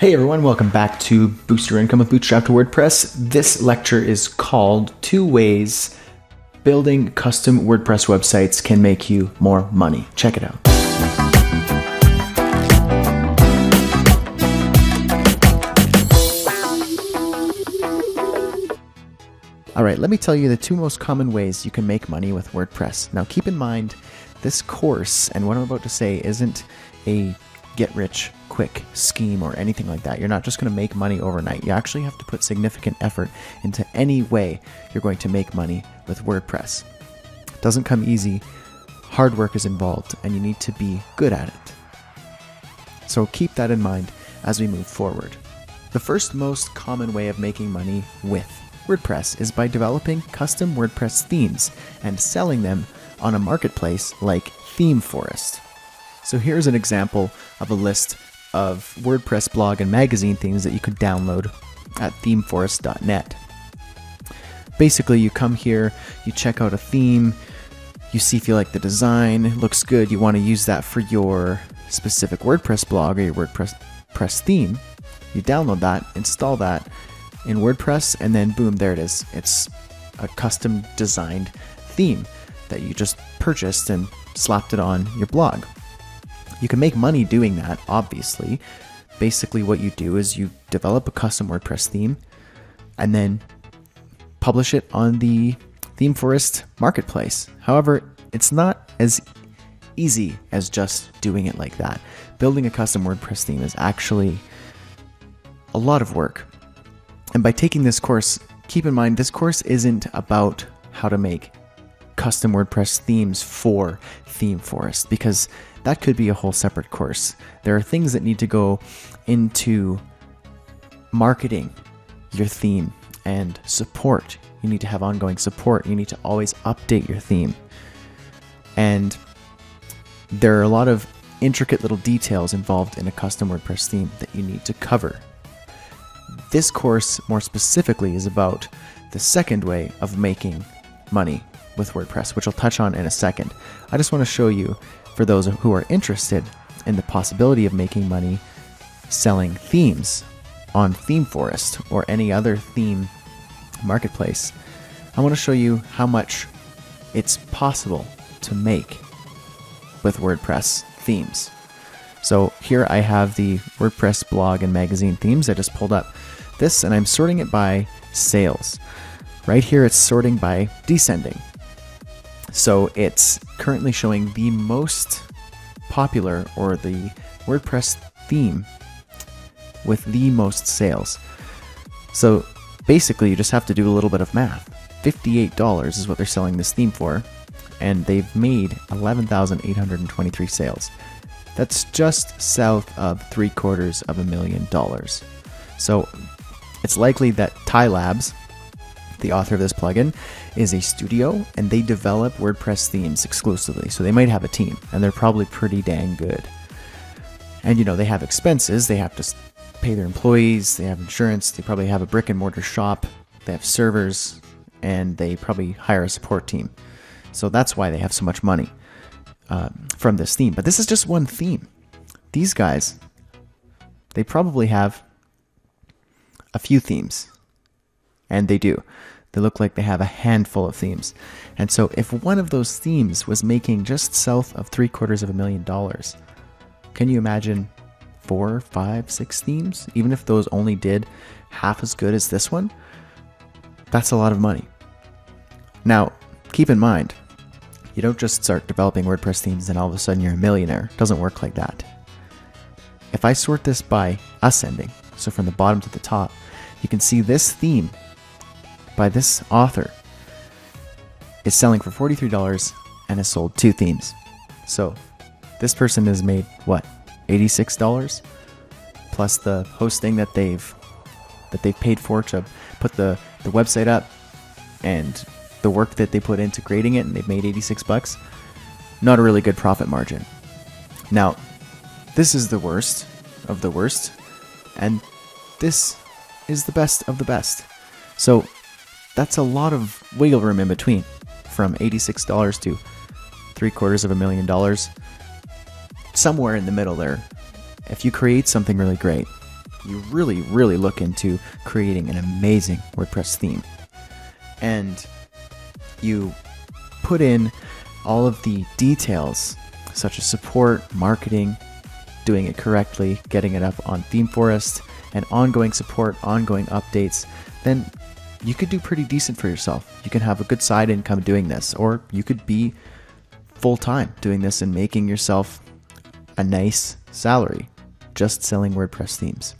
Hey everyone, welcome back to Boost Your Income with Bootstrap to WordPress. This lecture is called 2 Ways Building Custom WordPress Websites Can Make You More Money. Check it out. Alright, let me tell you the 2 most common ways you can make money with WordPress. Now keep in mind, this course and what I'm about to say isn't a get-rich-quick scheme or anything like that. You're not just going to make money overnight. You actually have to put significant effort into any way you're going to make money with WordPress. It doesn't come easy. Hard work is involved, and you need to be good at it. So keep that in mind as we move forward. The first most common way of making money with WordPress is by developing custom WordPress themes and selling them on a marketplace like ThemeForest. So here's an example of a list of WordPress blog and magazine themes that you could download at themeforest.net. Basically, you come here, you check out a theme, you see if you like the design, it looks good, you want to use that for your specific WordPress blog or your WordPress theme. You download that, install that in WordPress, and then boom, there it is. It's a custom designed theme that you just purchased and slapped it on your blog. You can make money doing that, obviously. Basically what you do is you develop a custom WordPress theme and then publish it on the ThemeForest marketplace. However, it's not as easy as just doing it like that. Building a custom WordPress theme is actually a lot of work. And by taking this course, keep in mind, this course isn't about how to make custom WordPress themes for ThemeForest, because that could be a whole separate course. There are things that need to go into marketing your theme and support. You need to have ongoing support. You need to always update your theme. And there are a lot of intricate little details involved in a custom WordPress theme that you need to cover. This course, more specifically, is about the second way of making money with WordPress, which I'll touch on in a second. I just want to show you, for those who are interested in the possibility of making money selling themes on ThemeForest or any other theme marketplace, I want to show you how much it's possible to make with WordPress themes. So here I have the WordPress blog and magazine themes. I just pulled up this and I'm sorting it by sales. Right here it's sorting by descending. So it's currently showing the most popular, or the WordPress theme with the most sales. So basically you just have to do a little bit of math. $58 is what they're selling this theme for, and they've made 11,823 sales. That's just south of $750,000. So it's likely that Ty Labs, the author of this plugin, is a studio and they develop WordPress themes exclusively. So they might have a team and they're probably pretty dang good. And you know, they have expenses. They have to pay their employees, they have insurance, they probably have a brick and mortar shop, they have servers, and they probably hire a support team. So that's why they have so much money from this theme. But this is just one theme. These guys, they probably have a few themes. And they do. They look like they have a handful of themes. And so if one of those themes was making just south of $750,000, can you imagine 4, 5, 6 themes? Even if those only did half as good as this one, that's a lot of money. Now, keep in mind, you don't just start developing WordPress themes and all of a sudden you're a millionaire. It doesn't work like that. If I sort this by ascending, so from the bottom to the top, you can see this theme by this author is selling for $43 and has sold 2 themes. So this person has made what, $86 plus the hosting that they've paid for to put the website up and the work that they put into creating it, and they've made $86. Not a really good profit margin. Now, this is the worst of the worst, and this is the best of the best. So that's a lot of wiggle room in between, from $86 to $750,000. Somewhere in the middle there, if you create something really great, you really, really look into creating an amazing WordPress theme. And you put in all of the details, such as support, marketing, doing it correctly, getting it up on ThemeForest, and ongoing support, ongoing updates, then you could do pretty decent for yourself. You can have a good side income doing this, or you could be full-time doing this and making yourself a nice salary just selling WordPress themes.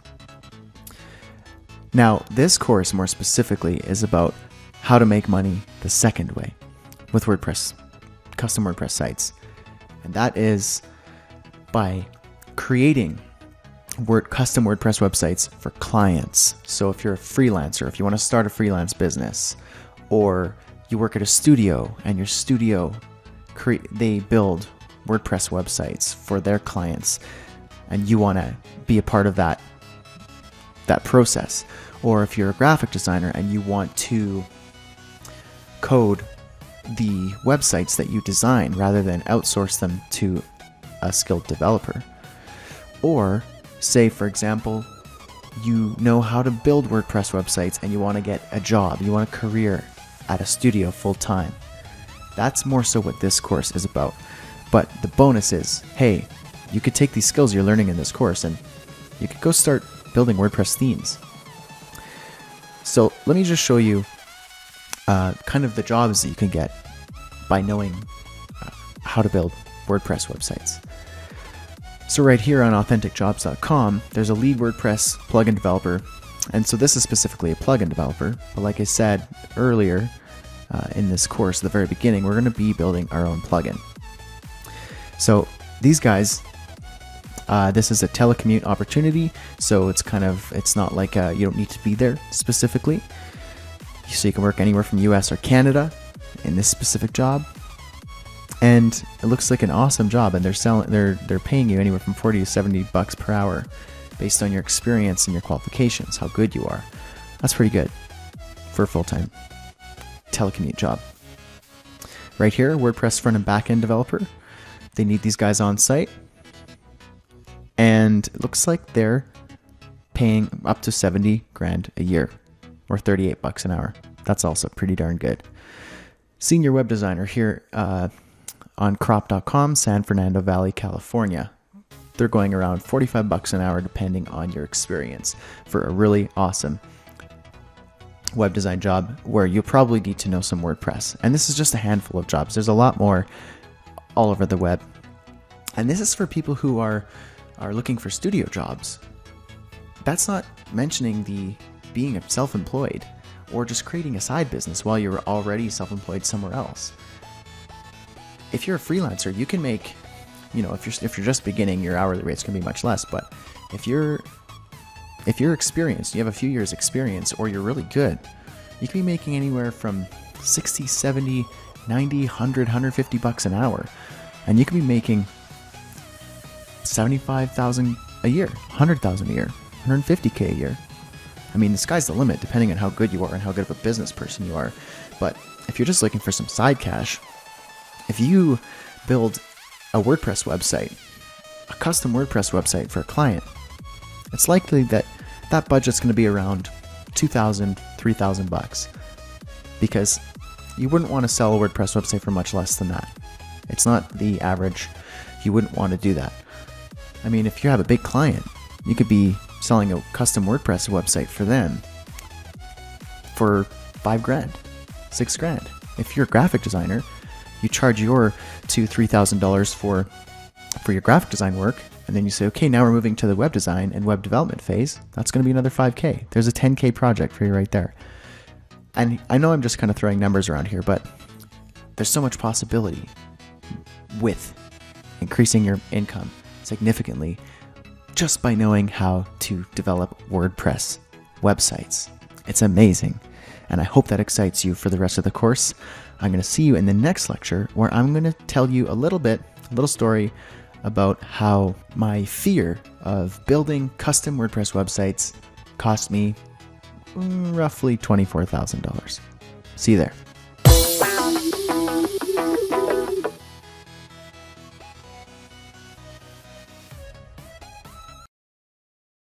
Now, this course more specifically is about how to make money the second way with WordPress, custom WordPress sites. And that is by creating custom WordPress websites for clients. So if you're a freelancer, if you want to start a freelance business, or you work at a studio and your studio, they build WordPress websites for their clients, and you want to be a part of that process. Or if you're a graphic designer and you want to code the websites that you design rather than outsource them to a skilled developer. Or say, for example, you know how to build WordPress websites and you want to get a job, you want a career at a studio full time. That's more so what this course is about. But the bonus is, hey, you could take these skills you're learning in this course and you could go start building WordPress themes. So let me just show you kind of the jobs that you can get by knowing how to build WordPress websites. So right here on authenticjobs.com, there's a lead WordPress plugin developer. And so this is specifically a plugin developer. But like I said earlier in this course, at the very beginning, we're going to be building our own plugin. So these guys, this is a telecommute opportunity. So it's not like you don't need to be there specifically. So you can work anywhere from US or Canada in this specific job. And it looks like an awesome job, and they're paying you anywhere from 40 to 70 bucks per hour based on your experience and your qualifications, how good you are. That's pretty good for a full-time telecommute job. Right here, WordPress front and back end developer. They need these guys on site. And it looks like they're paying up to 70 grand a year, or 38 bucks an hour. That's also pretty darn good. Senior web designer here on crop.com, San Fernando Valley, California. They're going around 45 bucks an hour depending on your experience for a really awesome web design job where you'll probably need to know some WordPress. And this is just a handful of jobs. There's a lot more all over the web. And this is for people who are looking for studio jobs. That's not mentioning the being self-employed or just creating a side business while you're already self-employed somewhere else. If you're a freelancer, you can make, if you're just beginning, your hourly rate's gonna be much less. But if you're experienced, you have a few years experience, or you're really good, you can be making anywhere from 60, 70, 90, 100, 150 bucks an hour. And you can be making 75,000 a year, 100,000 a year, 150K a year. I mean, the sky's the limit depending on how good you are and how good of a business person you are. But if you're just looking for some side cash, if you build a WordPress website, a custom WordPress website for a client, it's likely that that budget's going to be around 2,000, 3,000 bucks, because you wouldn't want to sell a WordPress website for much less than that. It's not the average. You wouldn't want to do that. I mean, if you have a big client, you could be selling a custom WordPress website for them for 5 grand, 6 grand. If you're a graphic designer, you charge your $2,000 to $3,000 for your graphic design work, and then you say, okay, now we're moving to the web design and web development phase. That's going to be another 5K. There's a 10K project for you right there. And I know I'm just kind of throwing numbers around here, but there's so much possibility with increasing your income significantly just by knowing how to develop WordPress websites. It's amazing. And I hope that excites you for the rest of the course. I'm going to see you in the next lecture where I'm going to tell you a little story about how my fear of building custom WordPress websites cost me roughly $24,000. See you there.